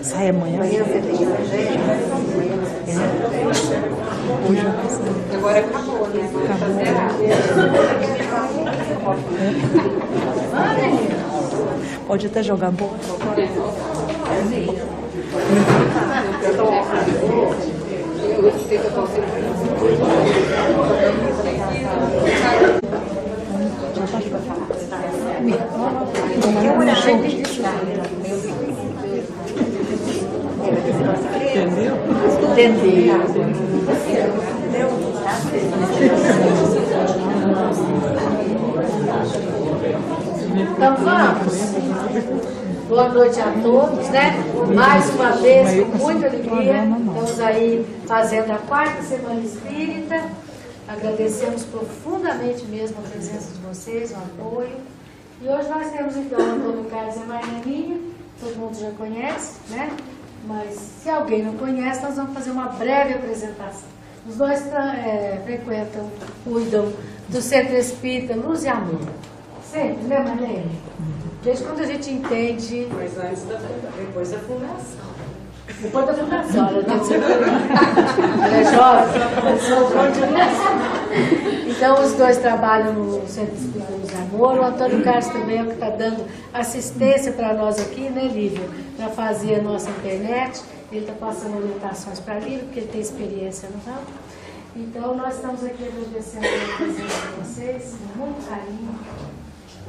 Sai amanhã. Amanhã você tem Hoje agora acabou, né? pode até jogar bola. Entendeu? Então vamos. Boa noite a todos, né? Mais uma vez, com muita alegria, estamos aí fazendo a 4ª Semana Espírita. Agradecemos profundamente mesmo a presença de vocês, o apoio. E hoje nós temos então o Antônio Carlos e a Marianinha, todo mundo já conhece, né? Mas se alguém não conhece, nós vamos fazer uma breve apresentação. Os dois frequentam, cuidam do Centro Espírita Luz e Amor. Sempre, né, Marlene? Desde quando a gente entende... Mas antes depois da fundação. Depois da fundação, ela deve ser... Ela é jovem, então os dois trabalham no Centro Espírita Luz e Amor. O Antônio Carlos também é o que está dando assistência para nós aqui, né, Lívia? Para fazer a nossa internet. Ele está passando orientações para a Lívia, porque ele tem experiência no ramo. Então nós estamos aqui agradecendo a presença de vocês, com muito carinho.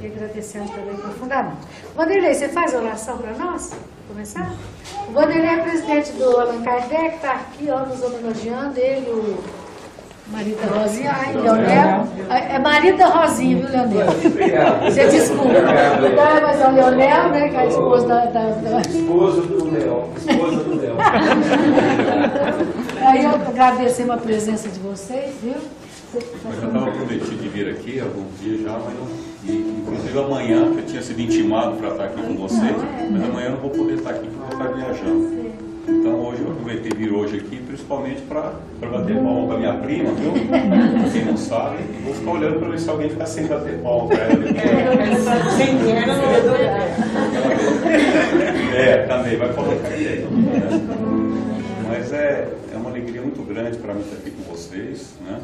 E agradecendo também profundamente. Vanderlei, você faz oração para nós? Começar? O Vanderlei é presidente do Allan Kardec, está aqui ó, nos homenageando, ele, o marido da Rosinha, Leonel. É marido da Rosinha, viu, Leonel? Você desculpa. Então, mas é o Leonel, né, que é a esposa da... Esposa do Leão. Esposa do Leão. Aí eu agradecemos a presença de vocês, viu? Eu já estava prometido de vir aqui há alguns dias já, mas inclusive amanhã, que eu tinha sido intimado para estar aqui com vocês, mas amanhã eu não vou poder estar aqui porque eu vou estar viajando. Então hoje eu aproveitei vir hoje aqui, principalmente para bater palma para minha prima, viu? Pra quem não sabe, vou ficar olhando para ver se alguém ficar sem bater palma para ela. Sem dinheiro não é doido. Também, vai colocar aí. Mas é uma alegria muito grande para mim estar aqui com vocês, né?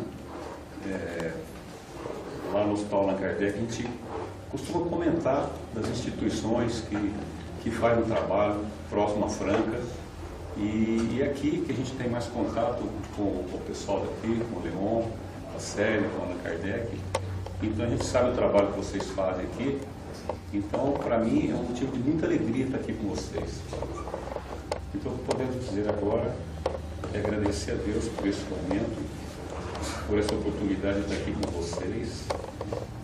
Lá no Hospital Allan Kardec a gente costuma comentar das instituições que fazem um trabalho próximo à Franca e aqui que a gente tem mais contato com o pessoal daqui, com o Leon, a Célia, com o Allan Kardec. Então a gente sabe o trabalho que vocês fazem aqui. Então para mim é um motivo de muita alegria estar aqui com vocês. Então o que podemos dizer agora é agradecer a Deus por esse momento, por essa oportunidade de estar aqui com vocês,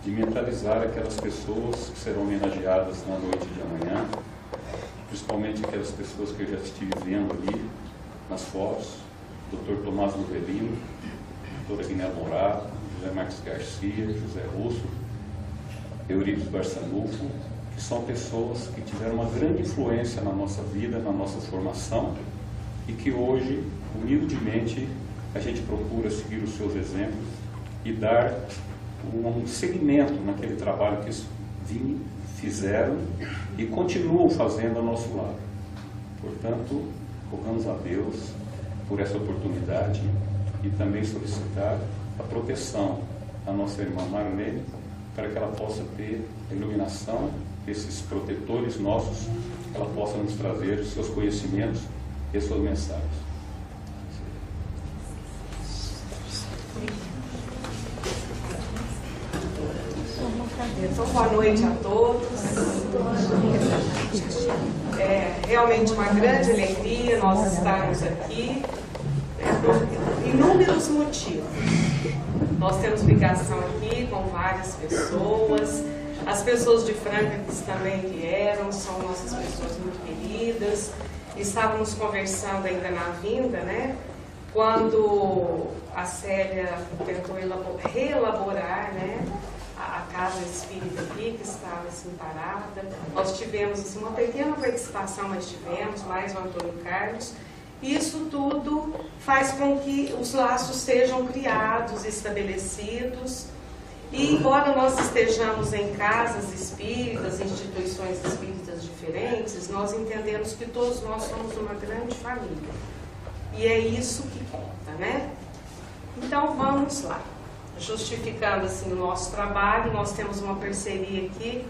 de mentalizar aquelas pessoas que serão homenageadas na noite de amanhã, principalmente aquelas pessoas que eu já estive vendo ali nas fotos, Dr. Tomás Novelino, Dra. Guiné Morato, José Marques Garcia, José Russo, Eurípides Barçanufo, que são pessoas que tiveram uma grande influência na nossa vida, na nossa formação, e que hoje, humildemente, a gente procura seguir os seus exemplos e dar um seguimento naquele trabalho que eles fizeram e continuam fazendo ao nosso lado. Portanto, rogamos a Deus por essa oportunidade e também solicitar a proteção à nossa irmã Marlene para que ela possa ter a iluminação desses protetores nossos, que ela possa nos trazer os seus conhecimentos e as suas mensagens. Então, boa noite a todos. É realmente uma grande alegria nós estarmos aqui, por inúmeros motivos. Nós temos ligação aqui com várias pessoas, as pessoas de Franca que também vieram, são nossas pessoas muito queridas. Estávamos conversando ainda na vinda, né? Quando a Célia tentou reelaborar, né, a casa espírita aqui, que estava assim parada. Nós tivemos assim, uma pequena participação, mas tivemos, mais o Antônio Carlos. Isso tudo faz com que os laços sejam criados, estabelecidos. E embora nós estejamos em casas espíritas, instituições espíritas diferentes, nós entendemos que todos nós somos uma grande família. E é isso que conta, né? Então vamos lá. Justificando assim o nosso trabalho, nós temos uma parceria aqui,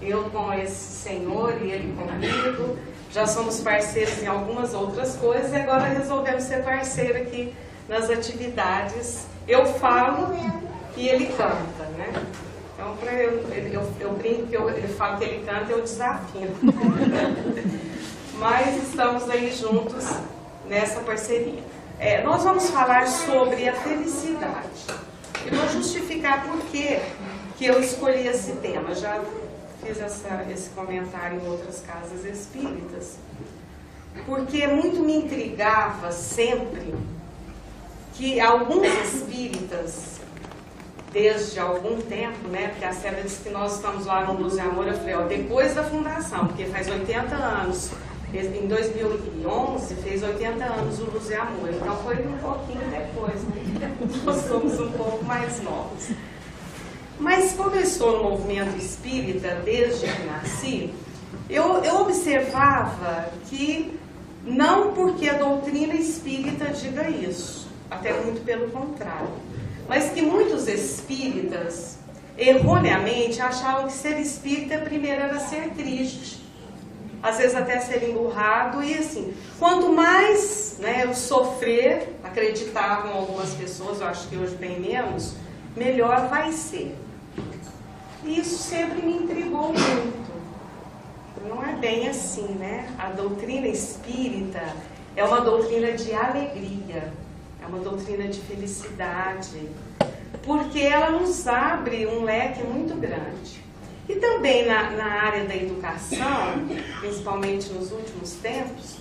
eu com esse senhor e ele comigo. Já somos parceiros em algumas outras coisas e agora resolvemos ser parceiro aqui nas atividades. Eu falo e ele canta, né? Então, eu brinco que ele fala que ele canta, eu desafio. Mas estamos aí juntos nessa parceria. Nós vamos falar sobre a felicidade. E vou justificar por que eu escolhi esse tema. Já fiz esse comentário em outras casas espíritas. Porque muito me intrigava sempre que alguns espíritas, desde algum tempo, né, porque a Célia disse que nós estamos lá no Luz e Amor, eu falei, depois da fundação, porque faz 80 anos, em 2011 fez 80 anos o Luz e Amor, então foi um pouquinho depois, né? Nós somos um pouco mais novos. Mas como eu estou no movimento espírita desde que nasci, eu observava que, não porque a doutrina espírita diga isso, até muito pelo contrário, mas que muitos espíritas, erroneamente, achavam que ser espírita primeiro era ser triste, às vezes até ser emburrado, e assim, quanto mais, né, eu sofrer, acreditavam algumas pessoas, eu acho que hoje bem menos, melhor vai ser. E isso sempre me intrigou muito. Não é bem assim, né? A doutrina espírita é uma doutrina de alegria, é uma doutrina de felicidade, porque ela nos abre um leque muito grande. E também na área da educação, principalmente nos últimos tempos,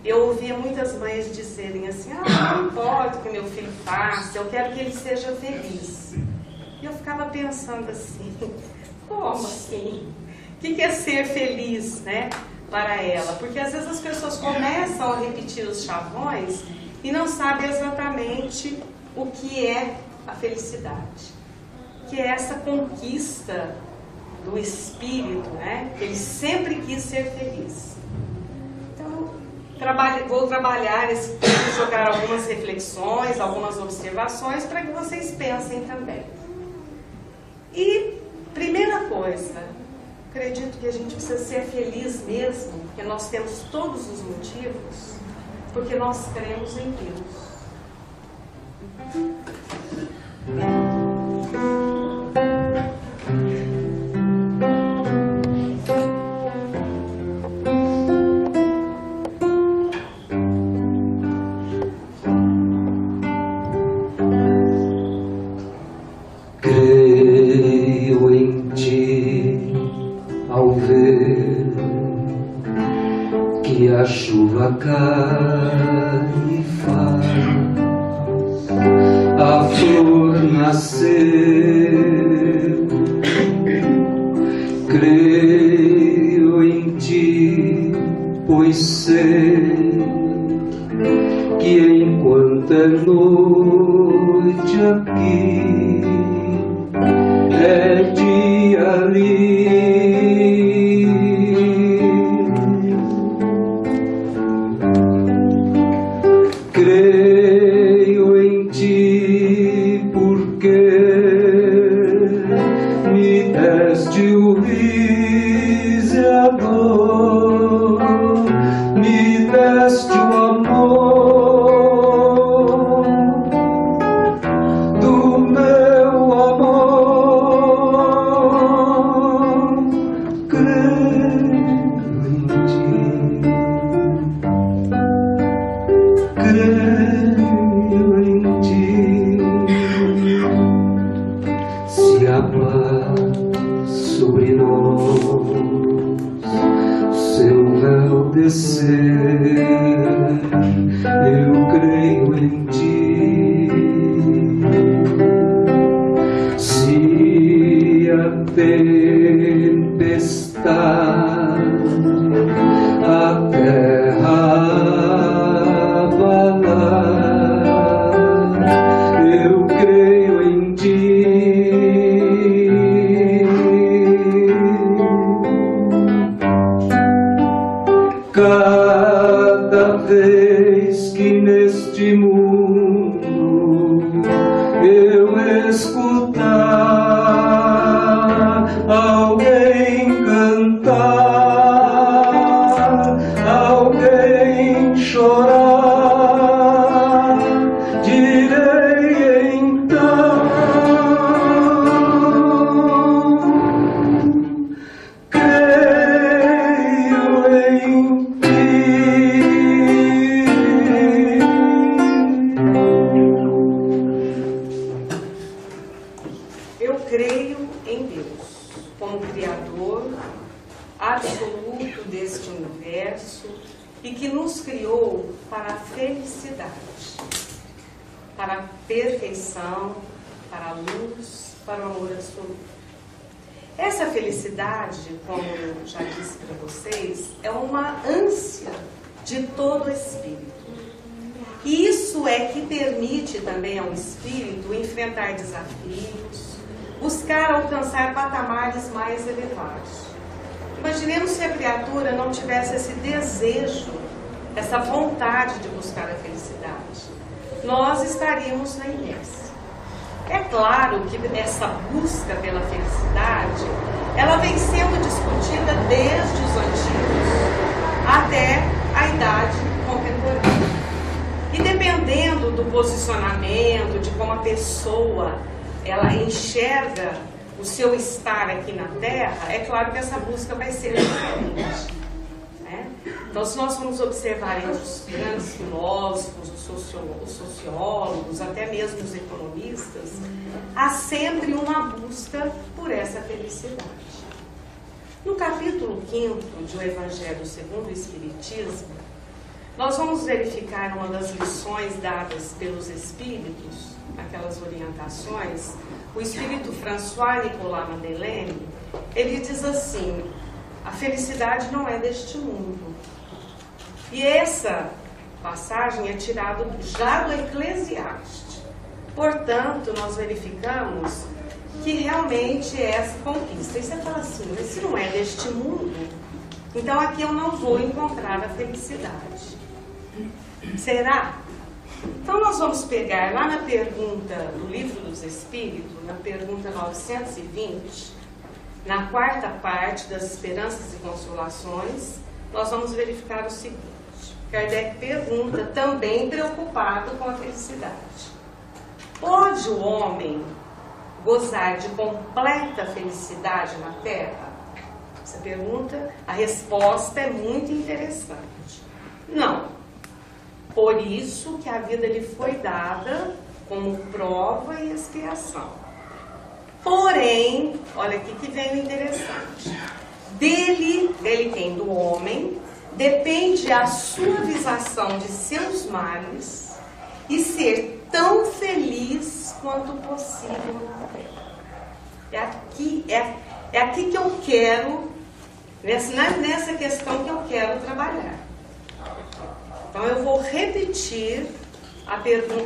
eu ouvia muitas mães dizerem assim, não importa o que meu filho faça, eu quero que ele seja feliz. E eu ficava pensando assim, como assim? O que é ser feliz, né, para ela? Porque às vezes as pessoas começam a repetir os chavões e não sabem exatamente o que é a felicidade. Que é essa conquista do espírito, né? Ele sempre quis ser feliz. Então, vou trabalhar jogar algumas reflexões, algumas observações para que vocês pensem também. E, primeira coisa, acredito que a gente precisa ser feliz mesmo, porque nós temos todos os motivos, porque nós cremos em Deus. Creio em ti ao ver que a chuva cai e faz a flor nascer. Creio em ti, pois sei que enquanto é noite aqui, é dia ali. Creio em ti porque me deste o riso e a dor, me deste o amor do meu amor. Creio em ti, creio em ti. Se a paz sobre nós seu véu descer, eu creio em ti. Se a tempestade a terra abalar, eu creio em ti. cada vez que neste mundo eu escutar alguém cantar, alguém chorar, direi então: creio em ti. Eu creio em Deus como Criador absoluto deste universo e que nos criou para a felicidade, para a perfeição, para a luz, para o amor absoluto. Essa felicidade, como eu já disse para vocês, é uma ânsia de todo espírito. E isso é que permite também ao espírito enfrentar desafios, buscar alcançar patamares mais elevados. Imaginemos se a criatura não tivesse esse desejo, essa vontade de buscar a felicidade. Nós estaríamos na inércia. É claro que essa busca pela felicidade, ela vem sendo discutida desde os antigos até a idade contemporânea. E dependendo do posicionamento, de como a pessoa ela enxerga o seu estar aqui na Terra, é claro que essa busca vai ser diferente, né? Então, se nós formos observar entre os grandes filósofos, os sociólogos, até mesmo os economistas, há sempre uma busca por essa felicidade. No capítulo 5º de O Evangelho segundo o Espiritismo, nós vamos verificar uma das lições dadas pelos Espíritos, aquelas orientações. O Espírito François-Nicolas Madeleine, ele diz assim: a felicidade não é deste mundo. E essa passagem é tirada já do Eclesiastes. Portanto, nós verificamos que realmente é essa conquista. E você fala assim: mas se não é deste mundo, então aqui eu não vou encontrar a felicidade. Será? Então nós vamos pegar lá na pergunta do Livro dos Espíritos, na pergunta 920, na quarta parte das Esperanças e Consolações, nós vamos verificar o seguinte. Kardec pergunta, também preocupado com a felicidade: pode o homem gozar de completa felicidade na Terra? Essa pergunta, a resposta é muito interessante. Não. Por isso que a vida lhe foi dada como prova e expiação. Porém, olha aqui que vem o interessante. Dele quem? Do homem, depende a suavização de seus males e ser tão feliz quanto possível na terra. É aqui que eu quero, nessa questão que eu quero trabalhar. Então eu vou repetir a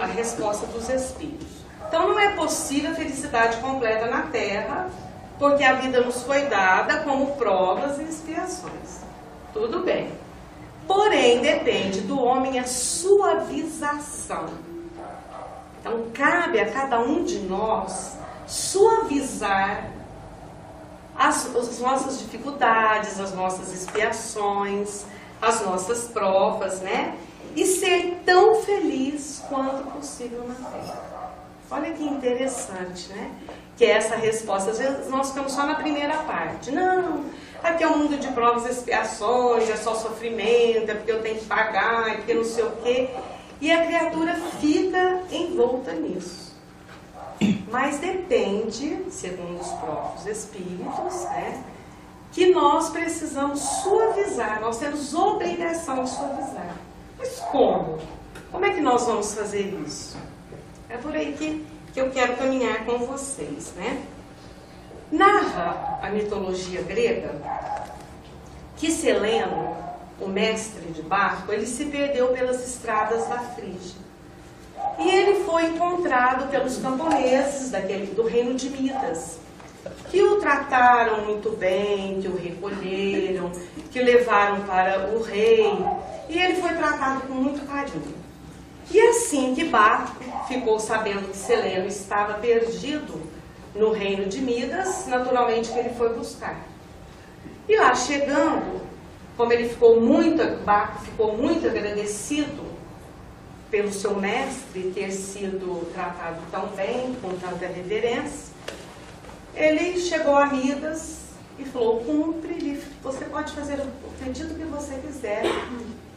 resposta dos Espíritos. Então não é possível a felicidade completa na Terra, porque a vida nos foi dada como provas e expiações. Tudo bem. Porém, depende do homem a suavização. Então cabe a cada um de nós suavizar as nossas dificuldades, as nossas expiações, as nossas provas, né? E ser tão feliz quanto possível na Terra. Olha que interessante, né? Que é essa resposta. Às vezes nós ficamos só na primeira parte. Não, aqui é um mundo de provas e expiações, é só sofrimento, é porque eu tenho que pagar, é porque não sei o quê. E a criatura fica envolta nisso. Mas depende, segundo os próprios Espíritos, né? Que nós precisamos suavizar, nós temos obrigação de suavizar. Mas como? Como é que nós vamos fazer isso? É por aí que eu quero caminhar com vocês, né? Narra a mitologia grega que Celeno, o mestre de barco, ele se perdeu pelas estradas da Frígia. E ele foi encontrado pelos camponeses do reino de Midas, que o trataram muito bem, que o recolheram, que que levaram para o rei, e ele foi tratado com muito carinho. E assim que Baco ficou sabendo que Celeno estava perdido no reino de Midas, naturalmente que ele foi buscar. E lá chegando, como Baco ficou muito agradecido pelo seu mestre ter sido tratado tão bem, com tanta reverência, ele chegou a Midas e falou: cumpre, você pode fazer o pedido que você quiser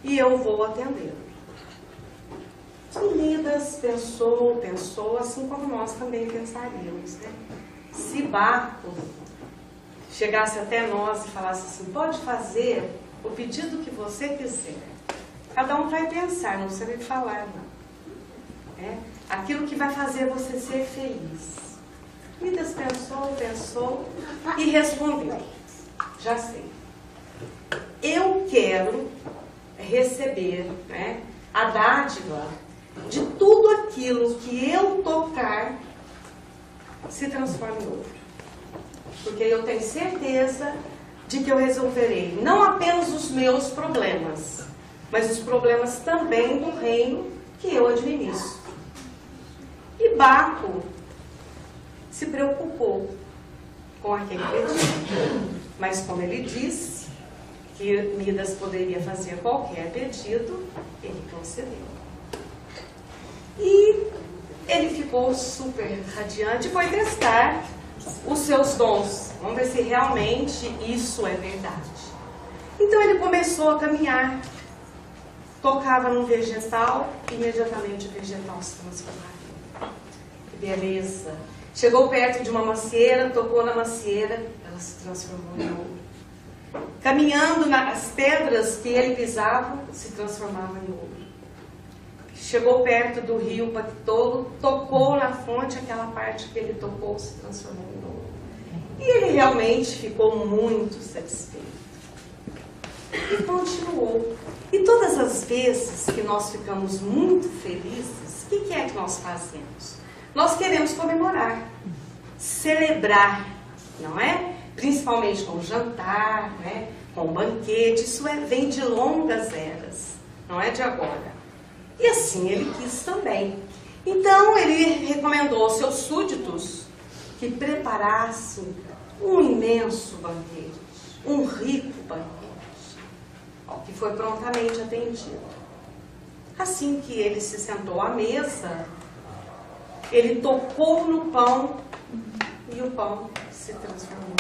e eu vou atendê-lo. E Midas pensou, assim como nós também pensaríamos, né? Se Baco chegasse até nós e falasse assim: pode fazer o pedido que você quiser. Cada um vai pensar, não precisa nem falar, não. É? Aquilo que vai fazer você ser feliz. Midas pensou e respondeu: já sei. Eu quero receber, né, a dádiva de tudo aquilo que eu tocar se transforma em ouro. Porque eu tenho certeza de que eu resolverei não apenas os meus problemas, mas os problemas também do reino que eu administro. E Baco se preocupou com aquele pedido. Mas como ele disse que Midas poderia fazer qualquer pedido, ele concedeu. E ele ficou super radiante e foi testar os seus dons. Vamos ver se realmente isso é verdade. Então ele começou a caminhar, tocava num vegetal, imediatamente o vegetal se transformava. Que beleza! Chegou perto de uma macieira, tocou na macieira, ela se transformou em ouro. Caminhando nas pedras que ele pisava, se transformava em ouro. Chegou perto do rio Pactolo, tocou na fonte, aquela parte que ele tocou se transformou em ouro. E ele realmente ficou muito satisfeito. E continuou. E todas as vezes que nós ficamos muito felizes, o que é que nós fazemos? Nós queremos comemorar, celebrar, não é? Principalmente com o jantar, né? Com o banquete, isso vem de longas eras, não é de agora. E assim ele quis também. Então ele recomendou aos seus súditos que preparassem um imenso banquete, um rico banquete, que foi prontamente atendido. Assim que ele se sentou à mesa, ele tocou no pão e o pão se transformou.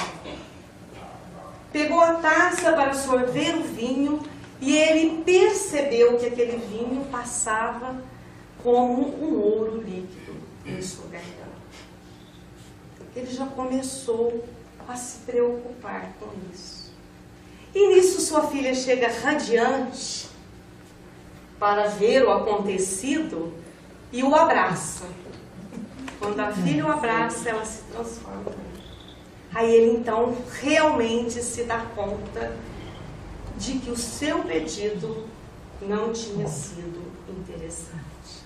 Pegou a taça para sorver o vinho e ele percebeu que aquele vinho passava como um ouro líquido em sua garganta. Ele já começou a se preocupar com isso. E nisso sua filha chega radiante para ver o acontecido e o abraça. Quando a filha o abraça, ela se transforma. Aí ele então realmente se dá conta de que o seu pedido não tinha sido interessante.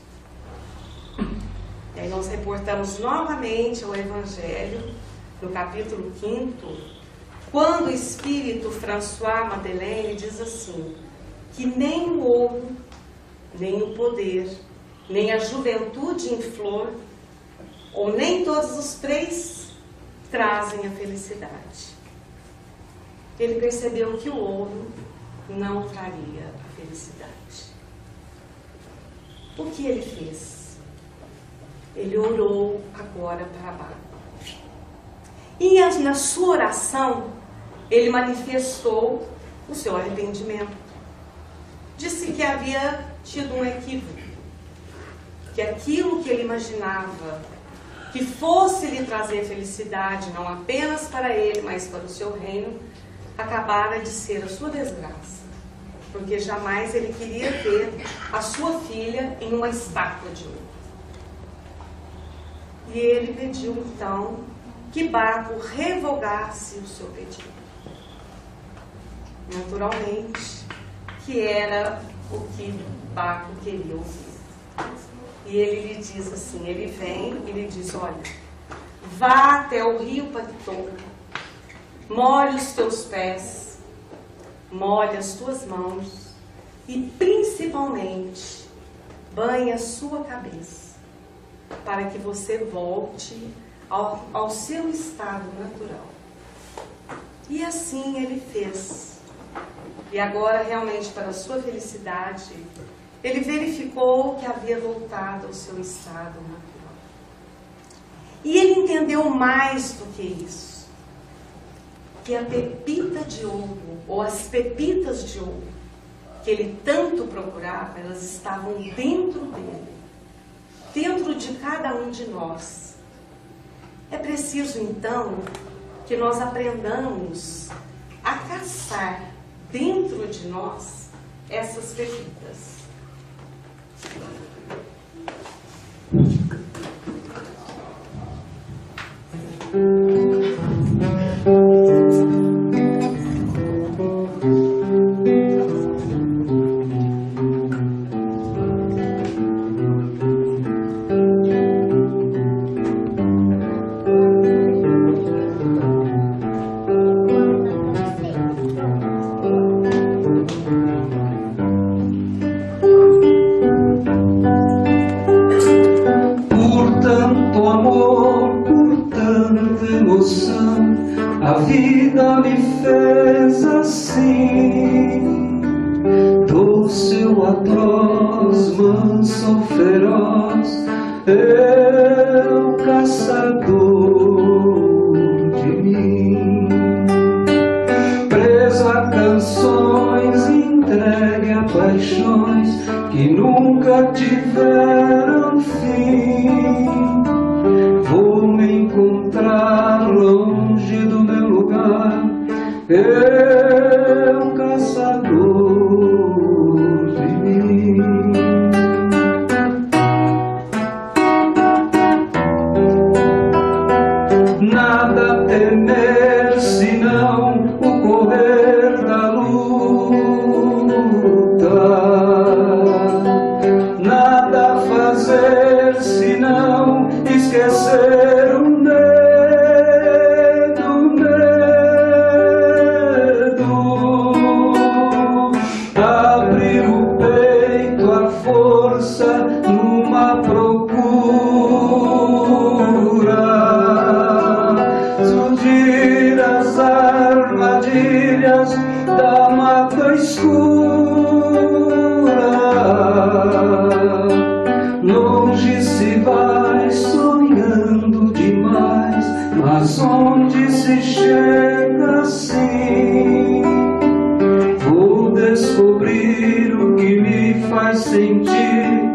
E aí nós reportamos novamente ao Evangelho, no capítulo 5, quando o Espírito François Madeleine diz assim, que nem o ouro, nem o poder, nem a juventude em flor, ou nem todos os três trazem a felicidade. Ele percebeu que o ouro não traria a felicidade. O que ele fez? Ele orou agora para Baco. E na sua oração, ele manifestou o seu arrependimento. Disse que havia tido um equívoco, que aquilo que ele imaginava que fosse lhe trazer felicidade, não apenas para ele, mas para o seu reino, acabara de ser a sua desgraça, porque jamais ele queria ver a sua filha em uma estátua de ouro. E ele pediu então que Baco revogasse o seu pedido. Naturalmente, que era o que Baco queria ouvir. E ele lhe diz assim, ele vem e lhe diz, olha, vá até o rio Pactolo, molhe os teus pés, molhe as tuas mãos e principalmente banhe a sua cabeça, para que você volte ao seu estado natural. E assim ele fez. E agora, realmente, para a sua felicidade, ele verificou que havia voltado ao seu estado natural. E ele entendeu mais do que isso, que a pepita de ouro, ou as pepitas de ouro, que ele tanto procurava, elas estavam dentro dele, dentro de cada um de nós. É preciso, então, que nós aprendamos a caçar dentro de nós essas pepitas. A vida me fez assim, doce ou atroz, manso ou feroz, eu caçador de mim. Preso a canções, entregue a paixões que nunca tiveram fim. Vou me encontrar longe do meu lugar, eu caçador de mim. Nada temer senão o correr da luta, nada fazer senão esquecer o medo, abrir o peito à força numa procura, surgir as armadilhas da mata escura. Longe se vai sonhando demais, mas onde se chega assim? Vou descobrir o que me faz sentir,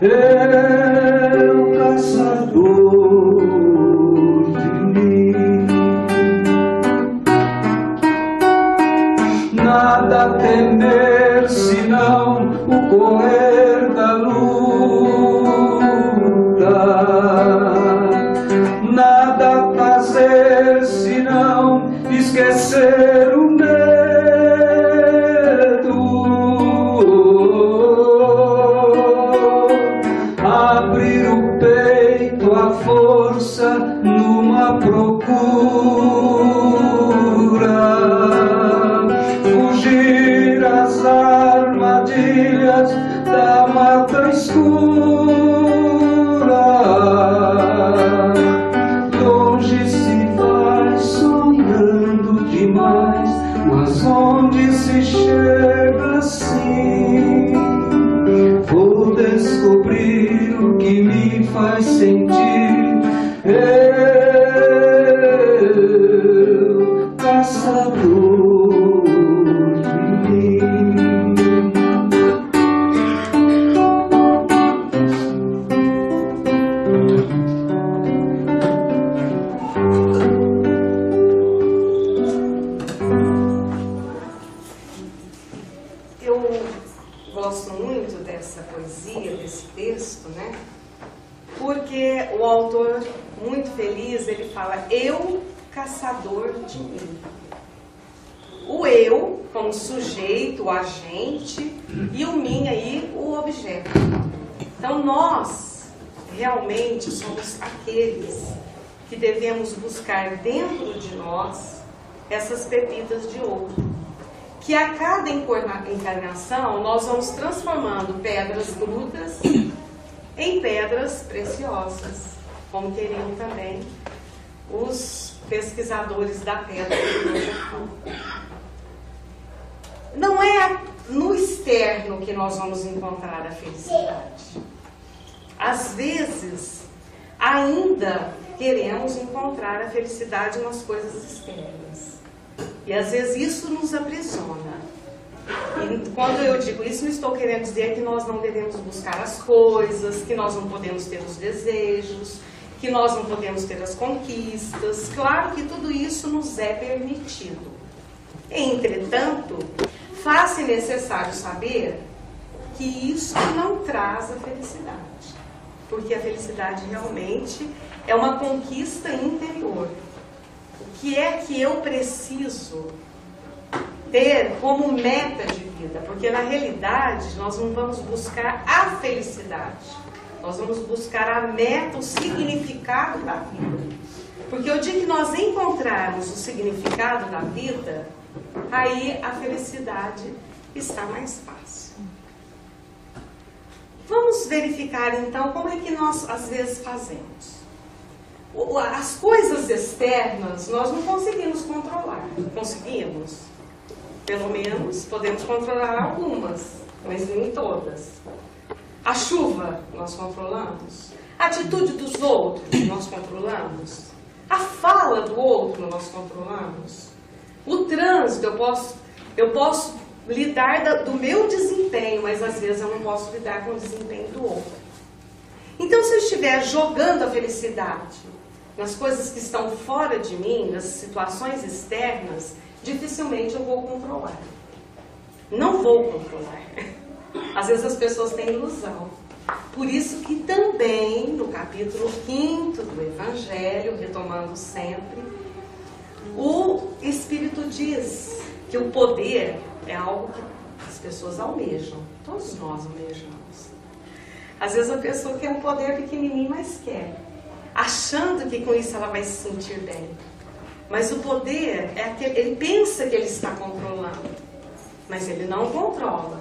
eu caçador de mim. Nada temer senão o correr da luta, nada fazer senão esquecer o medo, abrir o peito à força numa procura, fugir às armadilhas da mata escura. Longe se vai sonhando demais, mas onde se chega assim? Vou descobrir o que me faz sentir, eu caçador de mim. Eu gosto muito dessa poesia, desse texto, né? Porque o autor, muito feliz, ele fala: eu, caçador de mim. O eu, como sujeito, o agente, e o mim aí, o objeto. Então nós, realmente, somos aqueles que devemos buscar dentro de nós essas pepitas de ouro. que a cada encarnação nós vamos transformando pedras brutas em pedras preciosas, como queriam também os pesquisadores da pedra do Japão. Não é no externo que nós vamos encontrar a felicidade. Às vezes, ainda queremos encontrar a felicidade nas coisas externas. E às vezes isso nos aprisiona. E quando eu digo isso, não estou querendo dizer que nós não devemos buscar as coisas, que nós não podemos ter os desejos, que nós não podemos ter as conquistas. Claro que tudo isso nos é permitido. Entretanto, faz-se necessário saber que isso não traz a felicidade. Porque a felicidade realmente é uma conquista interior. O que é que eu preciso ter como meta de vida? Porque na realidade nós não vamos buscar a felicidade. Nós vamos buscar a meta, o significado da vida. Porque o dia que nós encontrarmos o significado da vida, aí a felicidade está mais fácil. Vamos verificar então como é que nós às vezes fazemos. As coisas externas nós não conseguimos controlar. Conseguimos? Pelo menos podemos controlar algumas, mas nem todas. A chuva nós controlamos. A atitude dos outros nós controlamos. A fala do outro nós controlamos. O trânsito eu posso lidar do meu desempenho, mas às vezes eu não posso lidar com o desempenho do outro. Então, se eu estiver jogando a felicidade nas coisas que estão fora de mim, nas situações externas, dificilmente eu vou controlar. Não vou controlar. Às vezes as pessoas têm ilusão. Por isso que também, no capítulo 5º do Evangelho, retomando sempre, o Espírito diz que o poder é algo que as pessoas almejam. Todos nós almejamos. Às vezes a pessoa quer um poder pequenininho, mas quer. Achando que com isso ela vai se sentir bem. Mas o poder é aquele, ele pensa que ele está controlando, mas ele não controla.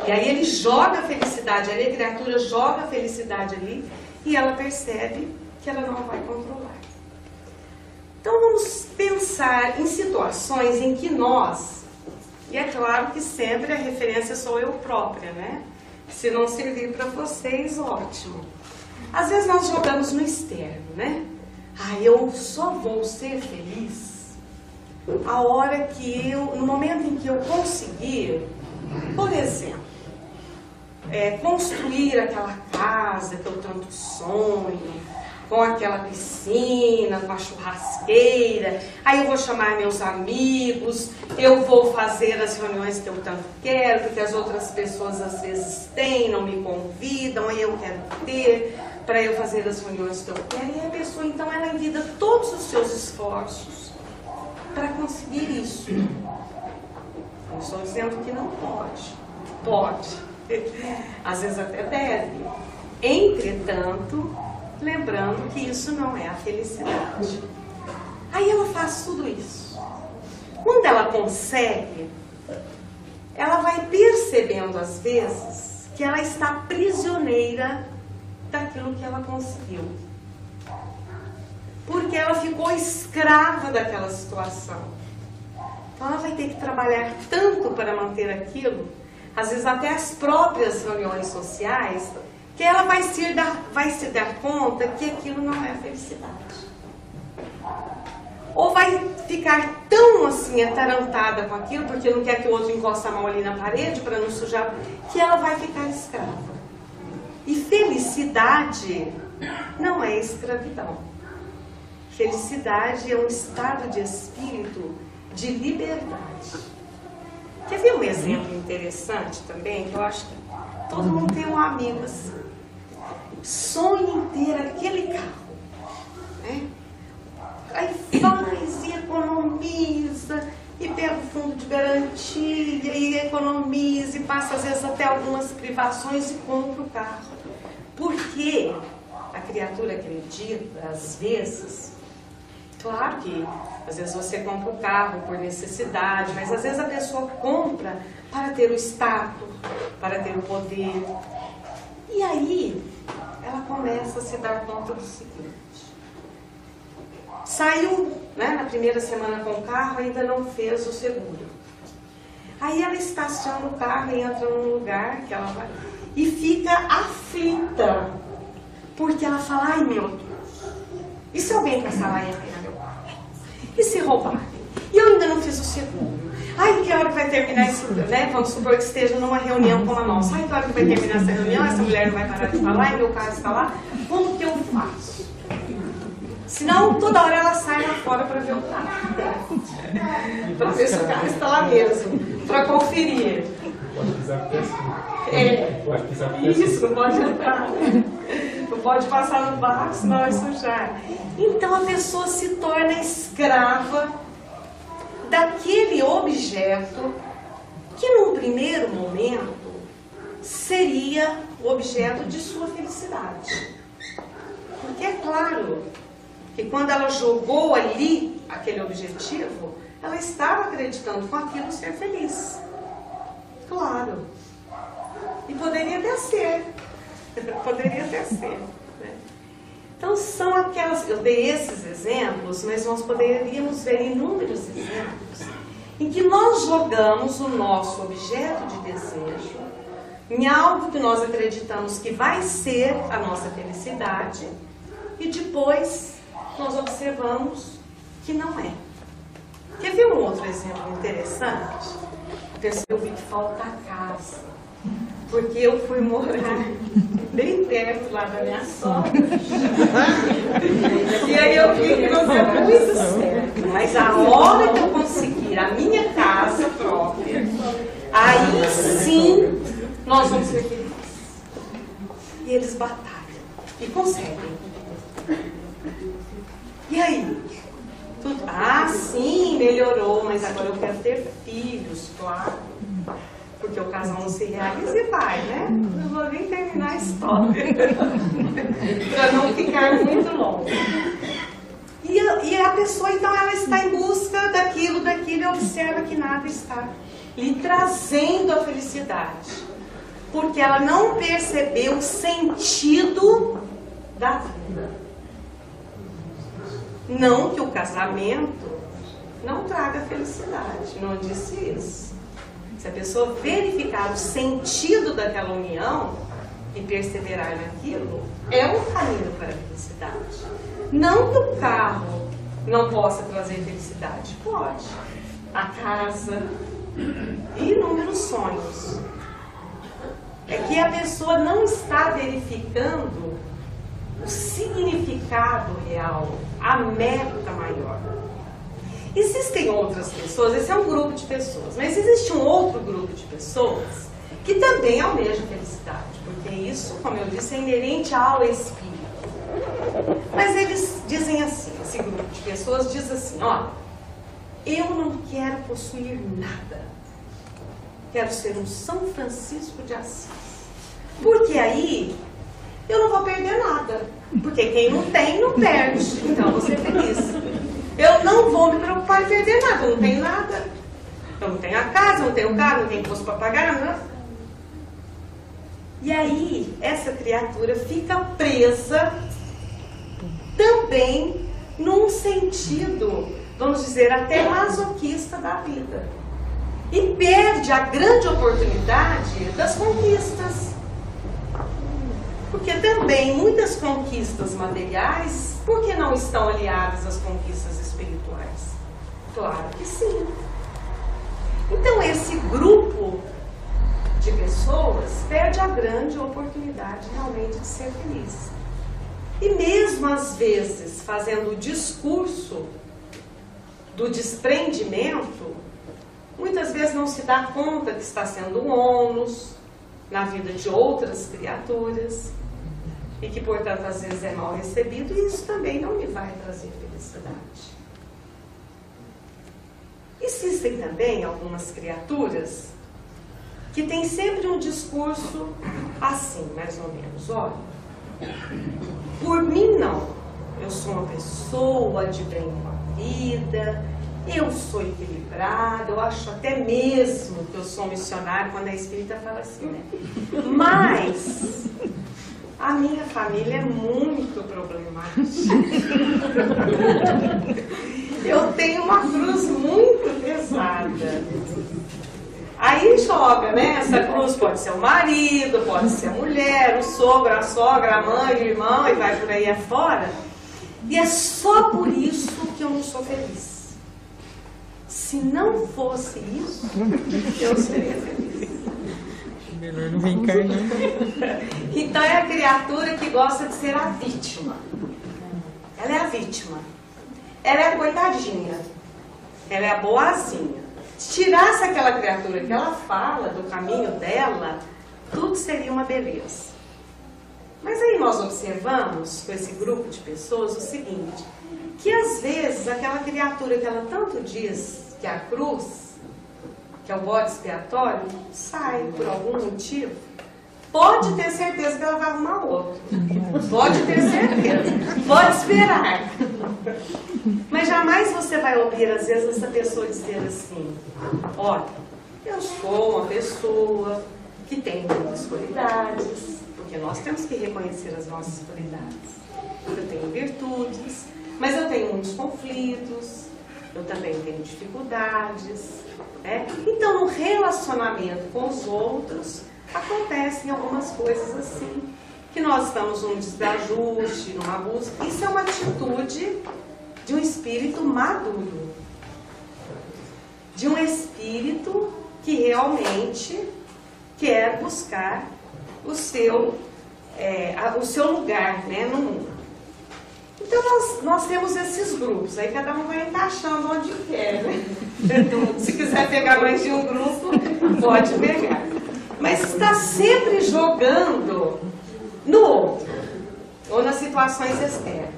E aí ele joga a felicidade ali, a criatura joga a felicidade ali, e ela percebe que ela não vai controlar. Então vamos pensar em situações em que nós, e é claro que sempre a referência sou eu própria, né? Se não servir para vocês, ótimo. Às vezes nós jogamos no externo, né? Eu só vou ser feliz a hora que no momento em que eu conseguir, por exemplo, construir aquela casa que eu tanto sonho, com aquela piscina, com a churrasqueira, aí eu vou chamar meus amigos, eu vou fazer as reuniões que eu tanto quero, porque as outras pessoas às vezes têm, não me convidam, aí eu quero ter, para eu fazer as reuniões que eu quero, e a pessoa então ela envida todos os seus esforços para conseguir isso. Não estou dizendo que não pode, pode, às vezes até deve, entretanto, lembrando que isso não é a felicidade. Aí ela faz tudo isso. Quando ela consegue, ela vai percebendo às vezes que ela está prisioneira daquilo que ela conseguiu. Porque ela ficou escrava daquela situação. Então ela vai ter que trabalhar tanto para manter aquilo, às vezes até as próprias reuniões sociais, que ela vai se dar conta que aquilo não é felicidade. Ou vai ficar tão assim atarantada com aquilo, porque não quer que o outro encoste a mão ali na parede para não sujar, que ela vai ficar escrava. E felicidade não é escravidão. Felicidade é um estado de espírito de liberdade. Quer ver um exemplo interessante também? Que eu acho que todo mundo tem um amigo assim. Sonha em ter aquele carro, né? Aí faz e economiza, e pega o fundo de garantia, e economiza, e passa às vezes até algumas privações e compra o carro. Porque a criatura acredita, às vezes, Claro que às vezes você compra o carro por necessidade, mas às vezes a pessoa compra para ter o status, para ter o poder. E aí ela começa a se dar conta do seguinte: saiu, né, na primeira semana com o carro, ainda não fez o seguro. Aí ela estaciona o carro e entra num lugar que ela vai e fica aflita, porque ela fala: ai meu Deus, e se alguém passar lá e apanhar meu carro? E se roubar? E eu ainda não fiz o seguro. Ai, que hora que vai terminar isso, né? Vamos supor que esteja numa reunião como a nossa. Ai, que hora que vai terminar essa reunião? Essa mulher não vai parar de falar e meu carro está lá. Como que eu faço? Senão, toda hora ela sai lá fora para ver o carro. Para ver se o carro está lá mesmo. Para conferir. Pode pisar porque Pode pisar porque isso, não pode entrar. Não pode passar no barco, senão vai sujar. Então a pessoa se torna escrava daquele objeto que num primeiro momento seria o objeto de sua felicidade. Porque é claro que quando ela jogou ali aquele objetivo, ela estava acreditando com aquilo ser feliz. Claro. E poderia até ser. Poderia até ser. Né? Então são aquelas, eu dei esses exemplos, mas nós poderíamos ver inúmeros exemplos em que nós jogamos o nosso objeto de desejo em algo que nós acreditamos que vai ser a nossa felicidade e depois nós observamos que não é. Quer ver um outro exemplo interessante? Eu vi que falta casa, porque eu fui morar bem perto lá da minha sogra. E aí eu vi que não deu muito certo. Mas a hora que eu conseguir a minha casa própria, aí sim nós vamos ser felizes. E eles batalham e conseguem. E aí? Ah, sim, melhorou, mas agora eu quero ter filhos, claro. Porque o casal não se realiza e vai, né? Não vou nem terminar a história. Para não ficar muito longo. E a pessoa, então, ela está em busca daquilo, e observa que nada está lhe trazendo a felicidade. Porque ela não percebeu o sentido da vida. Não que o casamento não traga felicidade, não disse isso. Se a pessoa verificar o sentido daquela união e perseverar naquilo, é um caminho para a felicidade. Não que o carro não possa trazer felicidade, pode. A casa e inúmeros sonhos. É que a pessoa não está verificando o significado real, a meta maior. Existem outras pessoas, esse é um grupo de pessoas, mas existe um outro grupo de pessoas que também almejam felicidade, porque isso, como eu disse, é inerente ao espírito. Mas eles dizem assim, esse grupo de pessoas diz assim: ó, eu não quero possuir nada, quero ser um São Francisco de Assis, porque aí eu não vou perder nada, porque quem não tem, não perde, então eu vou ser feliz. Eu não vou me preocupar em perder nada, eu não tenho nada. Eu não tenho a casa, não tenho o carro, não tenho imposto para pagar, não. E aí, essa criatura fica presa também num sentido, vamos dizer, até masoquista da vida. E perde a grande oportunidade das conquistas. Porque também muitas conquistas materiais, por que não estão aliadas às conquistas espirituais? Claro que sim. Então esse grupo de pessoas perde a grande oportunidade realmente de ser feliz. E mesmo às vezes fazendo o discurso do desprendimento, muitas vezes não se dá conta que está sendo um ônus na vida de outras criaturas e que, portanto, às vezes é mal recebido, e isso também não me vai trazer felicidade. Existem também algumas criaturas que têm sempre um discurso assim, mais ou menos: olha, por mim não, eu sou uma pessoa de bem, vida, eu sou equilibrada, eu acho até mesmo que eu sou missionária, quando a espírita fala assim, né? Mas a minha família é muito problemática. Eu tenho uma cruz muito pesada. Aí joga, né? Essa cruz pode ser o marido, pode ser a mulher, o sogro, a sogra, a mãe, o irmão, e vai por aí afora. E é só por isso que eu não sou feliz. Se não fosse isso, eu seria feliz. Melhor não reencarnar. Então é a criatura que gosta de ser a vítima. Ela é a vítima. Ela é a coitadinha. Ela é a boazinha. Se tirasse aquela criatura que ela fala do caminho dela, tudo seria uma beleza. Mas aí nós observamos, com esse grupo de pessoas, o seguinte, que às vezes aquela criatura que ela tanto diz que é a cruz, que é o bode expiatório, sai por algum motivo, pode ter certeza que ela vai arrumar outro. Pode ter certeza. Pode esperar. Mas jamais você vai ouvir, às vezes, essa pessoa dizer assim, olha, eu sou uma pessoa que tem muitas qualidades, porque nós temos que reconhecer as nossas qualidades. Eu tenho virtudes, mas eu tenho muitos conflitos, eu também tenho dificuldades. Né? Então, no relacionamento com os outros, acontecem algumas coisas assim, que nós estamos num desajuste, numa busca. Isso é uma atitude de um espírito maduro, de um espírito que realmente quer buscar o seu lugar, né, no mundo. Então nós temos esses grupos, aí cada um vai encaixando onde quer, né? Se quiser pegar mais de um grupo, pode pegar. Mas está sempre jogando no outro, ou nas situações externas.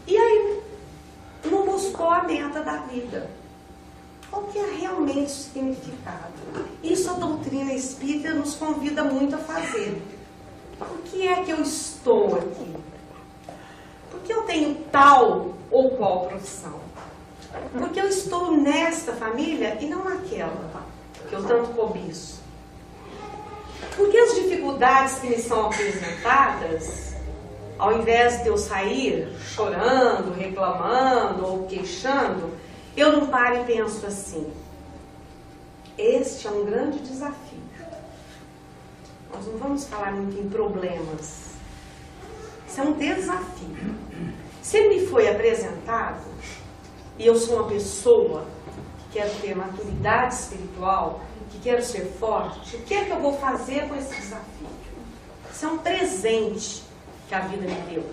E aí, não buscou a meta da vida. Qual que é realmente o significado? Isso a doutrina espírita nos convida muito a fazer. Por que é que eu estou aqui? Por que eu tenho tal ou qual profissão? Por que eu estou nesta família e não naquela que eu tanto cobiço? Por que as dificuldades que me são apresentadas, ao invés de eu sair chorando, reclamando ou queixando, eu não paro e penso assim, este é um grande desafio. Nós não vamos falar muito em problemas. Isso é um desafio. Se ele me foi apresentado, e eu sou uma pessoa que quero ter maturidade espiritual, que quero ser forte, o que é que eu vou fazer com esse desafio? Isso é um presente que a vida me deu.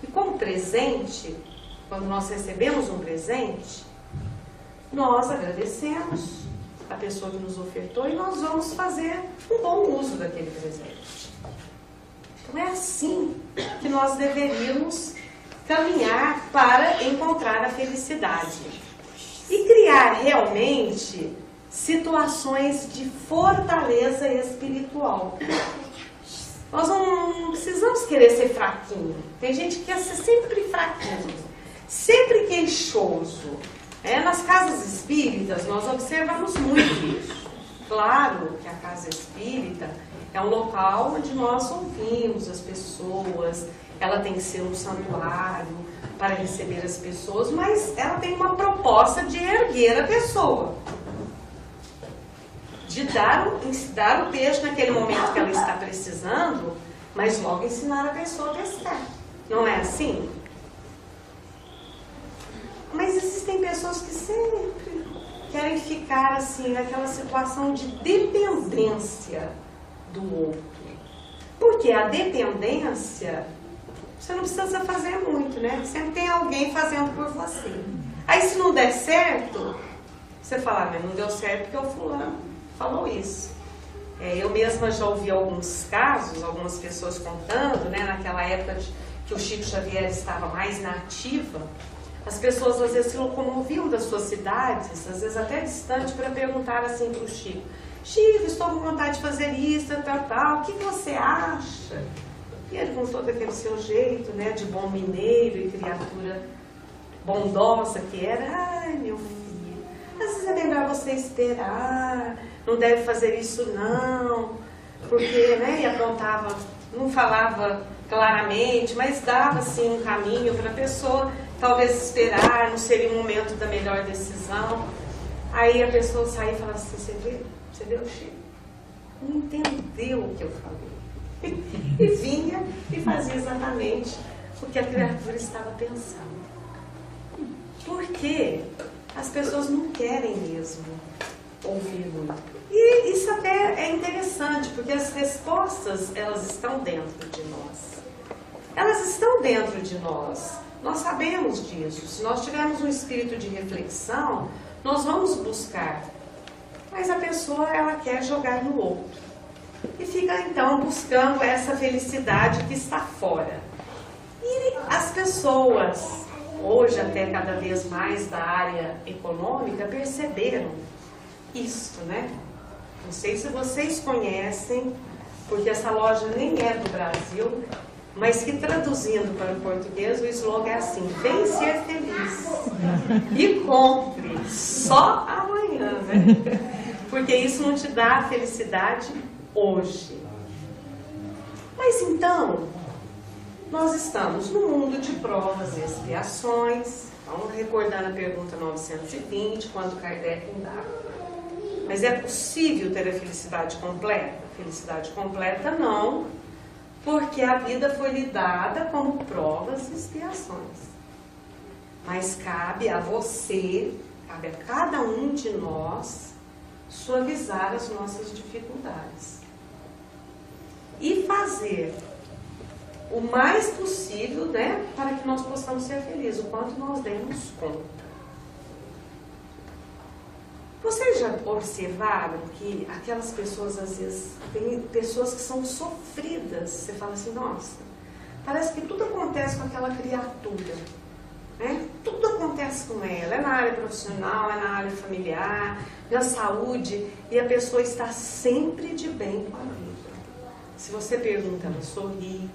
E como presente, quando nós recebemos um presente, nós agradecemos a pessoa que nos ofertou e nós vamos fazer um bom uso daquele presente. Então é assim que nós deveríamos caminhar para encontrar a felicidade e criar realmente situações de fortaleza espiritual. Nós não precisamos querer ser fraquinho. Tem gente que quer ser sempre fraquinho, sempre queixoso. Nas casas espíritas nós observamos muito isso. Claro que a casa espírita é um local onde nós ouvimos as pessoas, ela tem que ser um santuário para receber as pessoas, mas ela tem uma proposta de erguer a pessoa, de dar o peixe naquele momento que ela está precisando, mas logo ensinar a pessoa a pescar. Não é assim? Mas existem pessoas que sempre querem ficar assim, naquela situação de dependência do outro. Porque a dependência, você não precisa fazer muito, né? Sempre tem alguém fazendo por você. Aí se não der certo, você fala, mas não deu certo porque o fulano falou isso. Eu mesma já ouvi alguns casos, algumas pessoas contando, né? Naquela época que o Chico Xavier estava mais na ativa, as pessoas às vezes se locomoviam das suas cidades, às vezes até distante, para perguntar assim para o Chico, Chico, estou com vontade de fazer isso, tal, o que você acha? E ele, com todo aquele seu jeito, né, de bom mineiro e criatura bondosa que era, ai, meu filho, às vezes é melhor você esperar, não deve fazer isso não, porque, né, e apontava, não falava claramente, mas dava, assim, um caminho para a pessoa, talvez esperar, não seria o momento da melhor decisão. Aí a pessoa saía e falava assim, você viu, Chico? Não entendeu o que eu falei. E vinha e fazia exatamente o que a criatura estava pensando. Porque as pessoas não querem mesmo ouvir muito. E isso até é interessante, porque as respostas, elas estão dentro de nós. Elas estão dentro de nós. Nós sabemos disso. Se nós tivermos um espírito de reflexão, nós vamos buscar. Mas a pessoa, ela quer jogar no outro. E fica, então, buscando essa felicidade que está fora. E as pessoas, hoje até cada vez mais da área econômica, perceberam isto, né? Não sei se vocês conhecem, porque essa loja nem é do Brasil, mas que traduzindo para o português, o slogan é assim, vem ser feliz e compre só amanhã, né? Porque isso não te dá a felicidade hoje. Mas então, nós estamos no mundo de provas e expiações, vamos recordando a pergunta 920, quando Kardec indagava. Mas é possível ter a felicidade completa? Felicidade completa não, porque a vida foi lhe dada como provas e expiações. Mas cabe a você, cabe a cada um de nós, suavizar as nossas dificuldades. E fazer o mais possível, né, para que nós possamos ser felizes, o quanto nós demos conta. Vocês já observaram que aquelas pessoas, às vezes, tem pessoas que são sofridas, você fala assim, nossa, parece que tudo acontece com aquela criatura, né? Tudo acontece com ela, é na área profissional, é na área familiar, na saúde, e a pessoa está sempre de bem com a vida. Se você pergunta, ela sorri,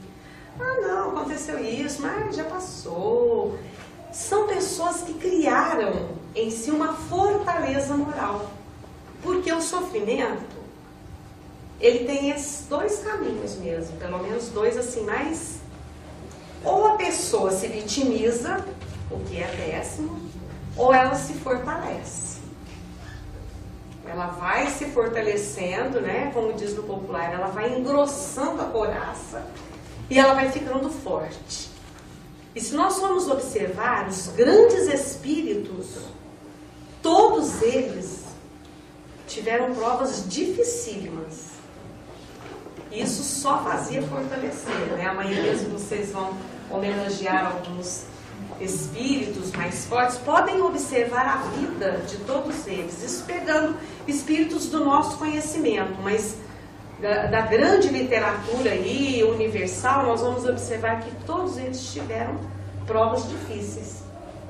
ah não, aconteceu isso, mas já passou. São pessoas que criaram em si uma fortaleza moral. Porque o sofrimento, ele tem esses dois caminhos mesmo, pelo menos dois assim, mais... Ou a pessoa se vitimiza, o que é péssimo, ou ela se fortalece. Ela vai se fortalecendo, né? Como diz no popular, ela vai engrossando a couraça e ela vai ficando forte. E se nós formos observar, os grandes espíritos, todos eles tiveram provas dificílimas. Isso só fazia fortalecer, né? Amanhã mesmo vocês vão homenagear alguns espíritos mais fortes. Podem observar a vida de todos eles, isso pegando espíritos do nosso conhecimento, mas da grande literatura aí, universal, nós vamos observar que todos eles tiveram provas difíceis.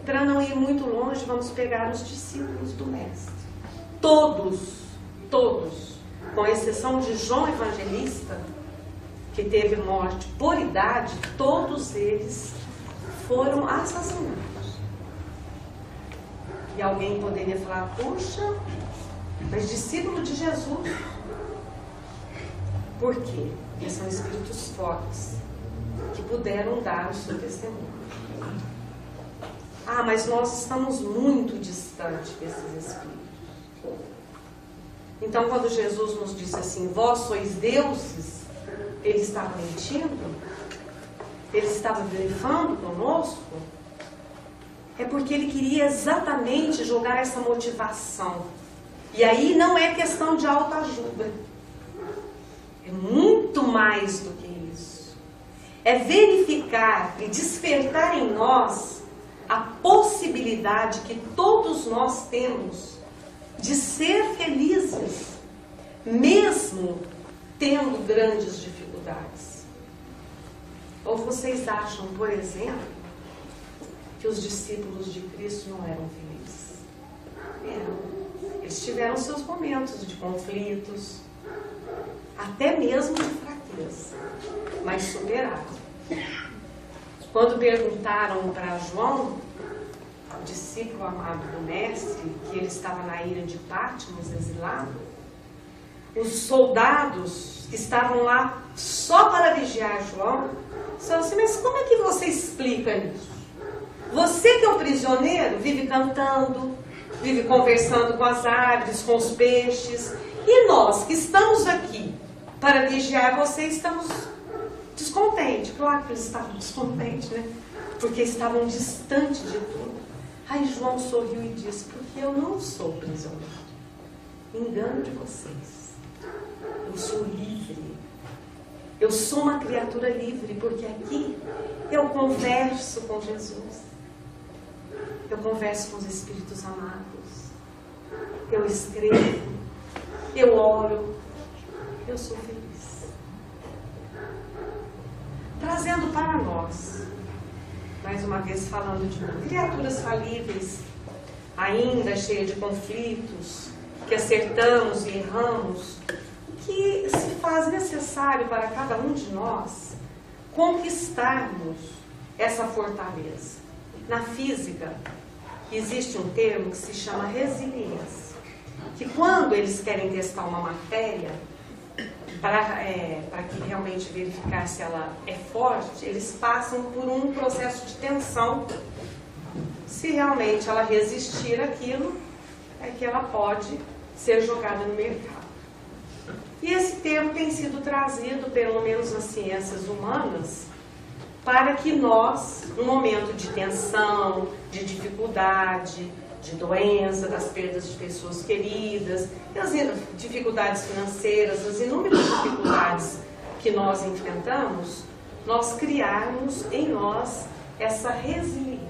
Para não ir muito longe, vamos pegar os discípulos do Mestre. Todos, com exceção de João Evangelista, que teve morte por idade, todos eles foram assassinados. E alguém poderia falar, puxa, mas discípulo de Jesus... Por quê? Porque são espíritos fortes, que puderam dar o seu testemunho. Ah, mas nós estamos muito distantes desses espíritos. Então, quando Jesus nos disse assim, vós sois deuses, ele estava mentindo? Ele estava blefando conosco? É porque ele queria exatamente jogar essa motivação. E aí não é questão de autoajuda. É muito mais do que isso. É verificar e despertar em nós a possibilidade que todos nós temos de ser felizes, mesmo tendo grandes dificuldades. Ou vocês acham, por exemplo, que os discípulos de Cristo não eram felizes? Eram. Eles tiveram seus momentos de conflitos, até mesmo de fraqueza. desafios, mas superaram. Quando perguntaram para João, o discípulo amado do Mestre, que ele estava na ilha de Patmos, exilado, os soldados que estavam lá só para vigiar João, disseram assim, mas como é que você explica isso? Você que é um prisioneiro, vive cantando, vive conversando com as árvores, com os peixes, e nós que estamos aqui para vigiar você, estamos descontentes. Claro que eles estavam descontentes, né? Porque estavam distantes de tudo. Aí João sorriu e disse, porque eu não sou prisioneiro. Engano de vocês. Eu sou livre. Eu sou uma criatura livre, porque aqui eu converso com Jesus. Eu converso com os Espíritos amados. Eu escrevo. Eu oro. Eu sou feliz. Trazendo para nós, mais uma vez falando de criaturas falíveis, ainda cheias de conflitos, que acertamos e erramos, que se faz necessário para cada um de nós conquistarmos essa fortaleza. Na física, existe um termo que se chama resiliência, que quando eles querem testar uma matéria, para que realmente verificar se ela é forte, eles passam por um processo de tensão. Se realmente ela resistir àquilo, é que ela pode ser jogada no mercado. E esse termo tem sido trazido, pelo menos nas ciências humanas, para que nós, no momento de tensão, de dificuldade, de doença, das perdas de pessoas queridas, das dificuldades financeiras, das inúmeras dificuldades que nós enfrentamos, nós criarmos em nós essa resiliência.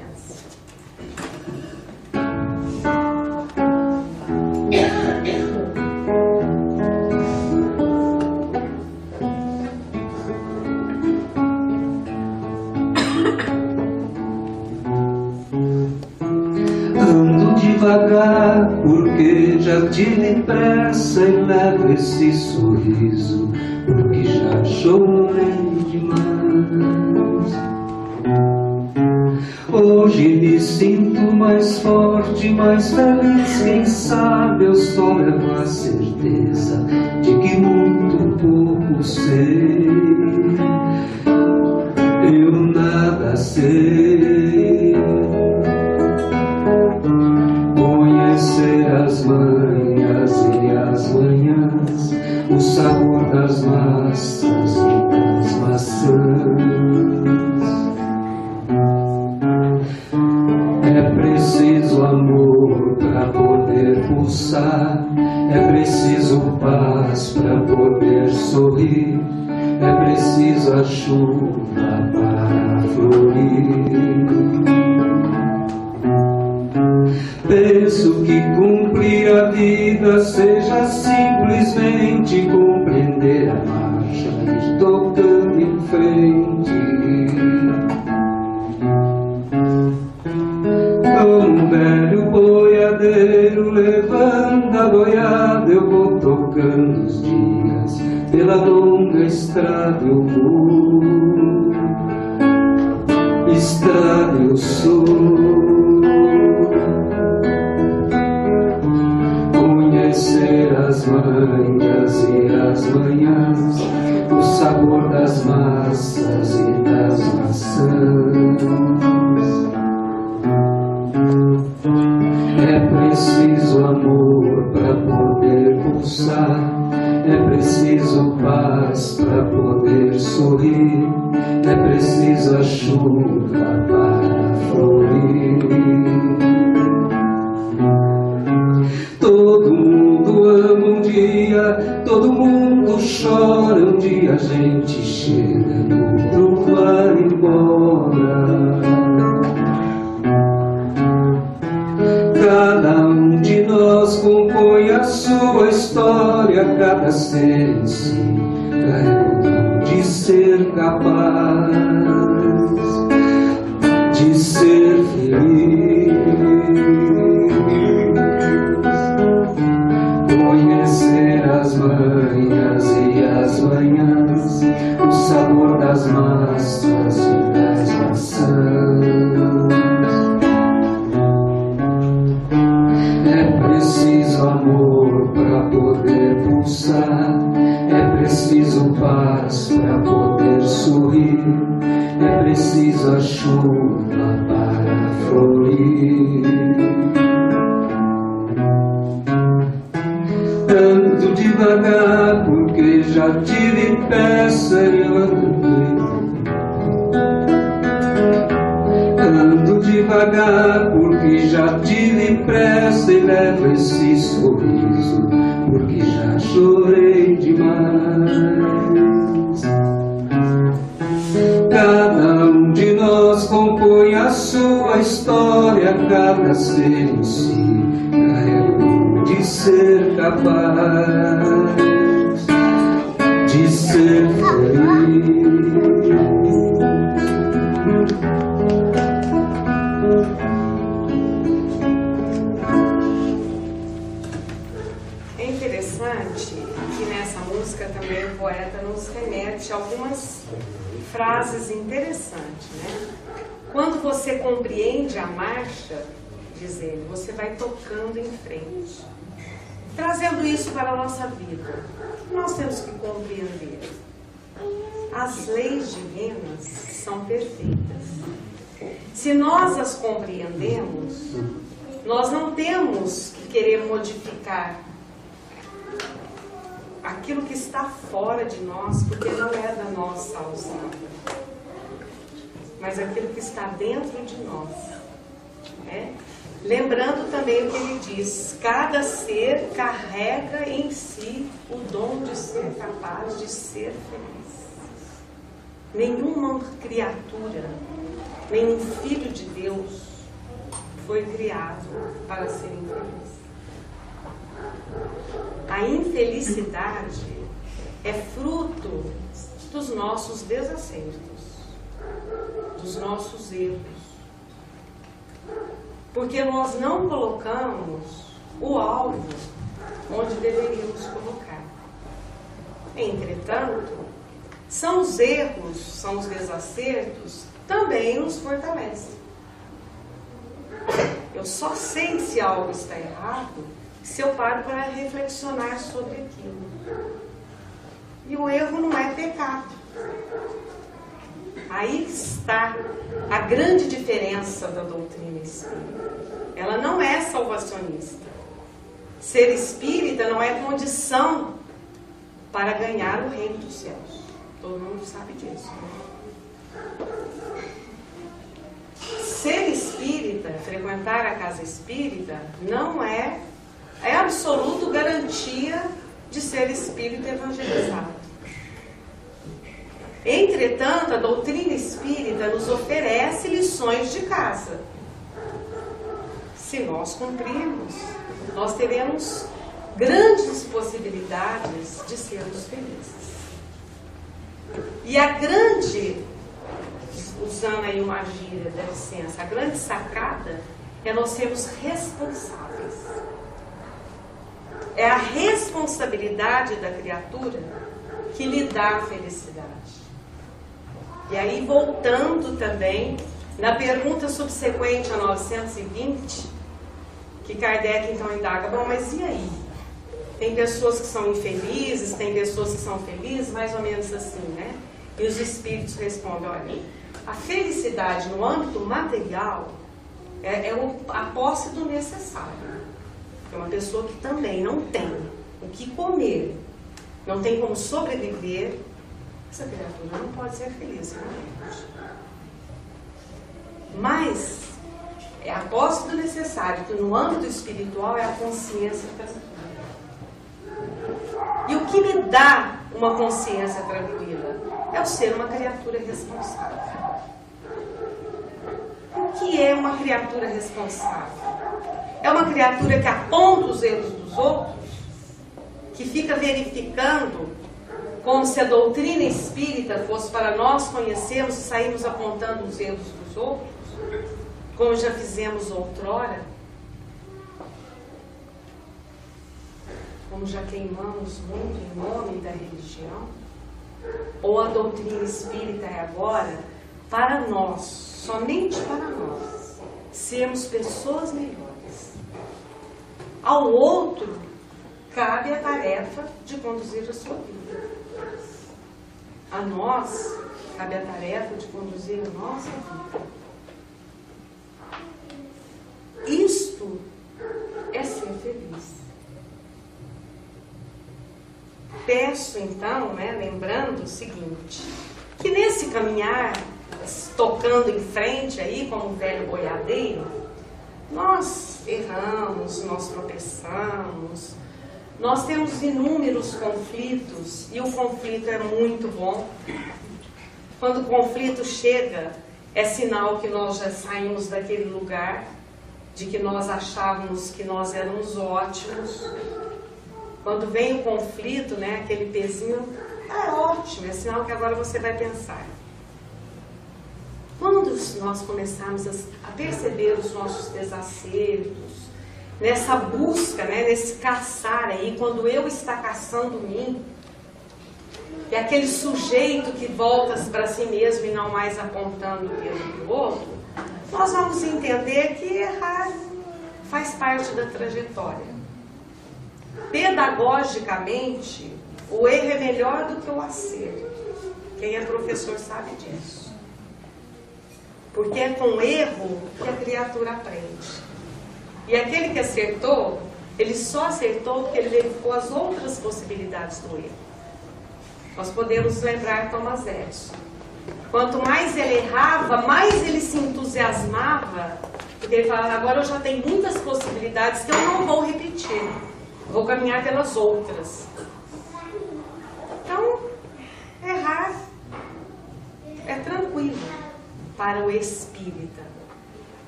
Devagar, porque já tive pressa e levo esse sorriso, porque já chorei demais. Hoje me sinto mais forte, mais feliz, quem sabe eu só levo a certeza de que muito pouco sei. Eu nada sei. Conhecer as manhas e as manhãs, o sabor das massas e das maçãs. É preciso amor para poder pulsar, é preciso paz para poder sorrir, é preciso a chuva para florir. Penso que cumprir a vida seja simplesmente compreender a marcha e tocando em frente. Como um velho boiadeiro levando a boiada, eu vou tocando os dias pela longa estrada eu vou. Estrada eu sou. Conhecer as manhas e as manhãs, o sabor das massas e das maçãs. É preciso amor para poder pulsar, é preciso paz para poder sorrir, é preciso a chuva para florir. Todo mundo ama um dia, todo mundo chora um dia, a gente chega, outro vai embora. Cada um de nós compõe a sua história, cada ser em si carrega de ser capaz de ser feliz. Conhecer as manhas e as manhãs, precisa chuva para florir. Ando devagar porque já tive pressa e andei. Ando devagar porque já tive pressa e levo esse sorriso porque já chorei demais. Cada um de nós compõe a sua história, cada ser em si carrega de ser capaz de ser feliz. É interessante que nessa música também o poeta nos remete a algumas frases interessantes, né? Quando você compreende a marcha, diz ele, você vai tocando em frente. Trazendo isso para a nossa vida, nós temos que compreender. As leis divinas são perfeitas. Se nós as compreendemos, nós não temos que querer modificar aquilo que está fora de nós, porque não é da nossa alçada, mas aquilo que está dentro de nós, né? Lembrando também o que ele diz, cada ser carrega em si o dom de ser capaz de ser feliz. Nenhuma criatura, nenhum filho de Deus foi criado para ser infeliz. A infelicidade é fruto dos nossos desacertos, dos nossos erros. Porque nós não colocamos o alvo onde deveríamos colocar. Entretanto, são os erros, são os desacertos, também nos fortalecem. Eu só sei se algo está errado se eu paro para reflexionar sobre aquilo. E o erro não é pecado. Aí está a grande diferença da doutrina espírita. Ela não é salvacionista. Ser espírita não é condição para ganhar o reino dos céus. Todo mundo sabe disso, né? Ser espírita, frequentar a casa espírita, não é absoluto garantia de ser espírita evangelizado. Entretanto, a doutrina espírita nos oferece lições de casa. Se nós cumprirmos, nós teremos grandes possibilidades de sermos felizes. E a grande, usando aí uma gíria da licença, a grande sacada é nós sermos responsáveis. É a responsabilidade da criatura que lhe dá a felicidade. E aí, voltando também, na pergunta subsequente a 920, que Kardec então indaga, bom, mas e aí? Tem pessoas que são infelizes, tem pessoas que são felizes, mais ou menos assim, né? E os espíritos respondem, olha, a felicidade no âmbito material é a posse do necessário. É uma pessoa que também não tem o que comer, não tem como sobreviver, essa criatura não pode ser feliz, realmente. Mas é a posse do necessário, que no âmbito espiritual é a consciência tranquila. E o que me dá uma consciência tranquila? É o ser uma criatura responsável. O que é uma criatura responsável? É uma criatura que aponta os erros dos outros, que fica verificando como se a doutrina espírita fosse para nós conhecermos e sairmos apontando os erros dos outros, como já fizemos outrora, como já queimamos muito em nome da religião, ou a doutrina espírita é agora para nós, somente para nós, sermos pessoas melhores. Ao outro cabe a tarefa de conduzir a sua vida. A nós cabe a tarefa de conduzir a nossa vida. Isto é ser feliz. Peço então, lembrando o seguinte, que nesse caminhar, tocando em frente aí, como um velho boiadeiro, nós erramos, nós tropeçamos, nós temos inúmeros conflitos, e o conflito é muito bom. Quando o conflito chega, é sinal que nós já saímos daquele lugar de que nós achávamos que nós éramos ótimos. Quando vem o conflito, aquele pezinho, é ótimo, é sinal que agora você vai pensar. Quando nós começarmos a perceber os nossos desacertos, nessa busca, nesse caçar aí, quando eu está caçando mim, é aquele sujeito que volta para si mesmo e não mais apontando o dedo para o outro, nós vamos entender que errar faz parte da trajetória. Pedagogicamente, o erro é melhor do que o acerto. Quem é professor sabe disso. Porque é com erro que a criatura aprende. E aquele que acertou, ele só acertou porque ele verificou as outras possibilidades do erro. Nós podemos lembrar Thomas Edison. Quanto mais ele errava, mais ele se entusiasmava, porque ele falava, agora eu já tenho muitas possibilidades que eu não vou repetir. Vou caminhar pelas outras. Então, errar é tranquilo para o espírita,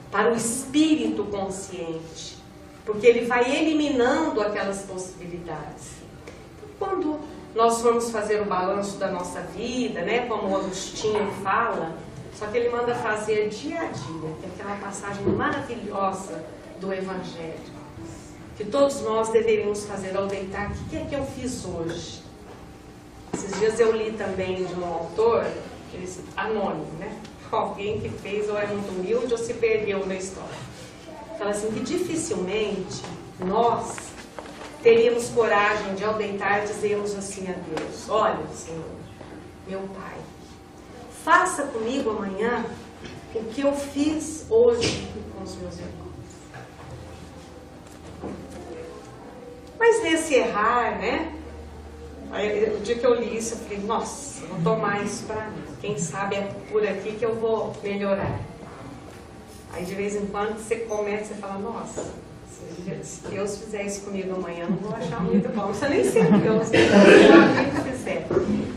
para o espírito consciente, porque ele vai eliminando aquelas possibilidades. Quando nós formos fazer o balanço da nossa vida, como o Agostinho fala, só que ele manda fazer dia a dia, que é aquela passagem maravilhosa do Evangelho, que todos nós deveríamos fazer ao deitar. O que é que eu fiz hoje? Esses dias eu li também de um autor, anônimo, alguém que fez ou é muito humilde ou se perdeu na história. Fala assim, que dificilmente nós teríamos coragem de ao deitar dizermos assim a Deus, olha, Senhor, meu Pai, faça comigo amanhã o que eu fiz hoje com os meus irmãos. Mas nesse errar, aí, o dia que eu li isso, eu falei, nossa, vou tomar isso para mim. Quem sabe é por aqui que eu vou melhorar. Aí de vez em quando você começa e fala, nossa, se Deus fizer isso comigo amanhã, eu não vou achar muito bom. Não precisa nem ser Deus, quem fizer.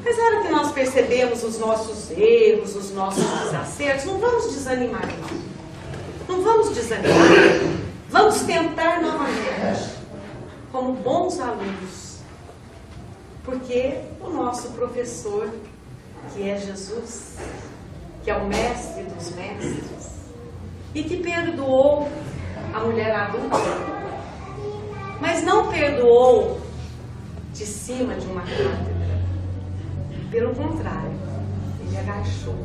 Mas na hora que nós percebemos os nossos erros, os nossos desacertos, não vamos desanimar, não. Não vamos desanimar. Vamos tentar novamente, como bons alunos. Porque o nosso professor, que é Jesus, que é o mestre dos mestres, e que perdoou a mulher adulta, mas não perdoou de cima de uma cátedra. Pelo contrário, ele agachou.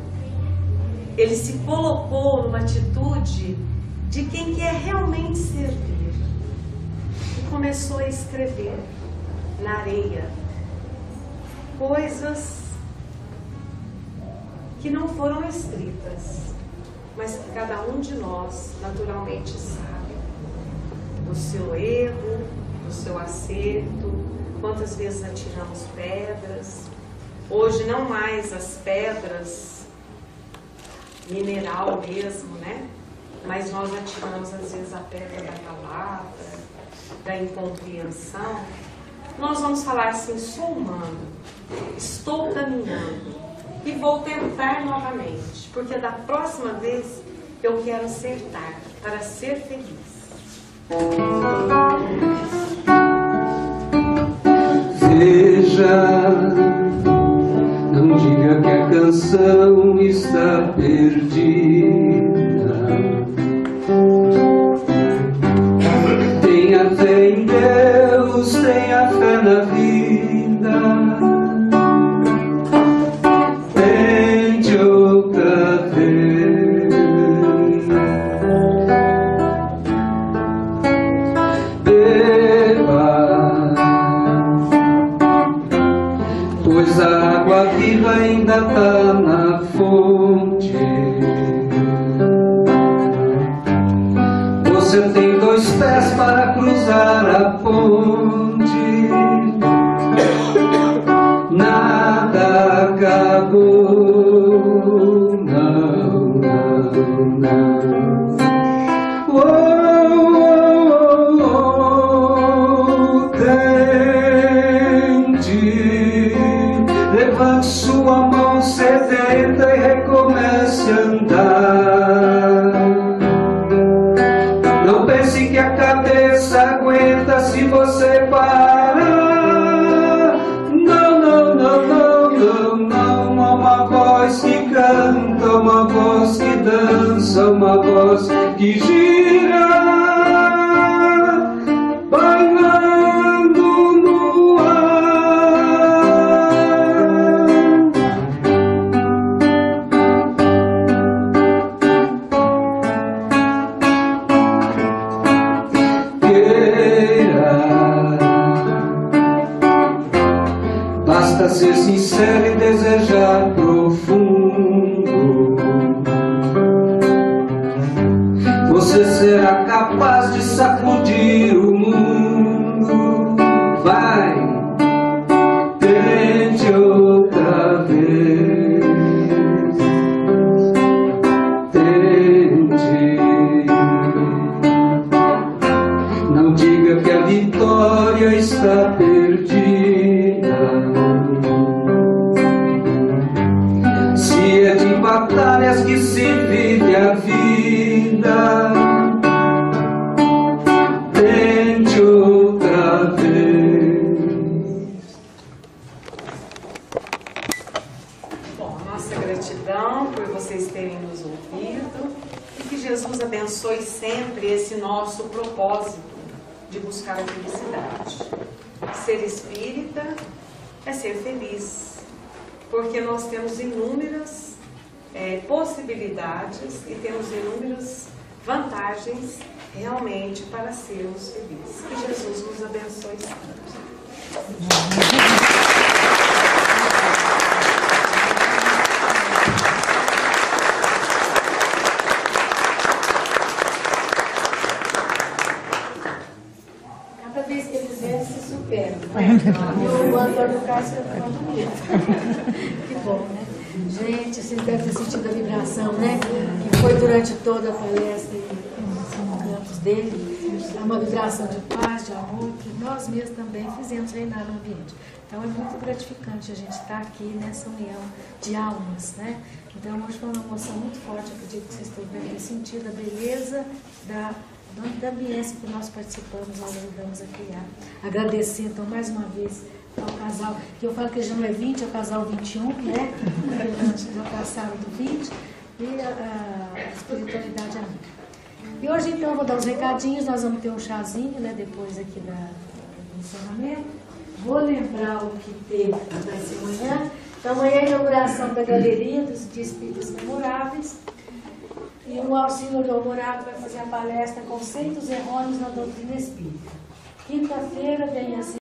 Ele se colocou numa atitude de quem quer realmente servir. E começou a escrever na areia coisas que não foram escritas, mas que cada um de nós naturalmente sabe do seu erro, do seu acerto, quantas vezes atiramos pedras. Hoje não mais as pedras mineral mesmo, mas nós atiramos às vezes a pedra da palavra, da incompreensão. Nós vamos falar assim, sou humano, estou caminhando e vou tentar novamente, porque da próxima vez eu quero acertar para ser feliz. Veja, não diga que a canção está perdida. Tenha fé em Deus, tenha fé na vida. Tente outra vez. Beba, pois a água viva vida ainda tá na fonte. Você tem 2 pés para cruzar a ponte. Nada acabou, não, não, não. Oh, oh, oh, tente, levante sua mão sedenta e recomece a andar. Não pense que a cabeça aguenta se você parar. Não, não, não, não, não, não. Há uma voz que canta, uma voz que dança, uma voz que gira, bailando no ar. Queira, basta ser sincero e desejar profundo. Você será capaz de sacudir o mundo. Vai, tente outra vez. Tente. Não diga que a vitória está perdida. Se é de batalhas que se vive a vida, tente outra vez. Bom, nossa gratidão por vocês terem nos ouvido e que Jesus abençoe sempre esse nosso propósito de buscar a felicidade. Ser espírita é ser feliz, porque nós temos inúmeras possibilidades e temos inúmeras vantagens realmente para sermos felizes. Que Jesus nos abençoe sempre. Cada vez que eles vêm, se superam. E o Antônio Castro é bonito. Que bom, né? Gente, vocês devem ter sentido a vibração, né? Que foi durante toda a palestra e os campos dele. É uma vibração de paz, de amor, que nós mesmos também fizemos reinar no ambiente. Então é muito gratificante a gente estar aqui nessa união de almas, né? Então hoje foi uma emoção muito forte, acredito que vocês todos devem ter sentido a beleza da ambiência que nós participamos, nós ajudamos a criar. Agradecer, então, mais uma vez, ao casal, que eu falo que já não é 20, é o casal 21, né? Já passaram do 20, e a espiritualidade amiga. E hoje, então, eu vou dar uns recadinhos, nós vamos ter um chazinho, né, depois aqui do encerramento. Vou lembrar o que teve vai ser amanhã. Então, amanhã é a inauguração da Galeria de Espíritos Memoráveis. E o Alcino do Alvorado vai fazer a palestra Conceitos Errôneos na Doutrina Espírita. Quinta-feira vem a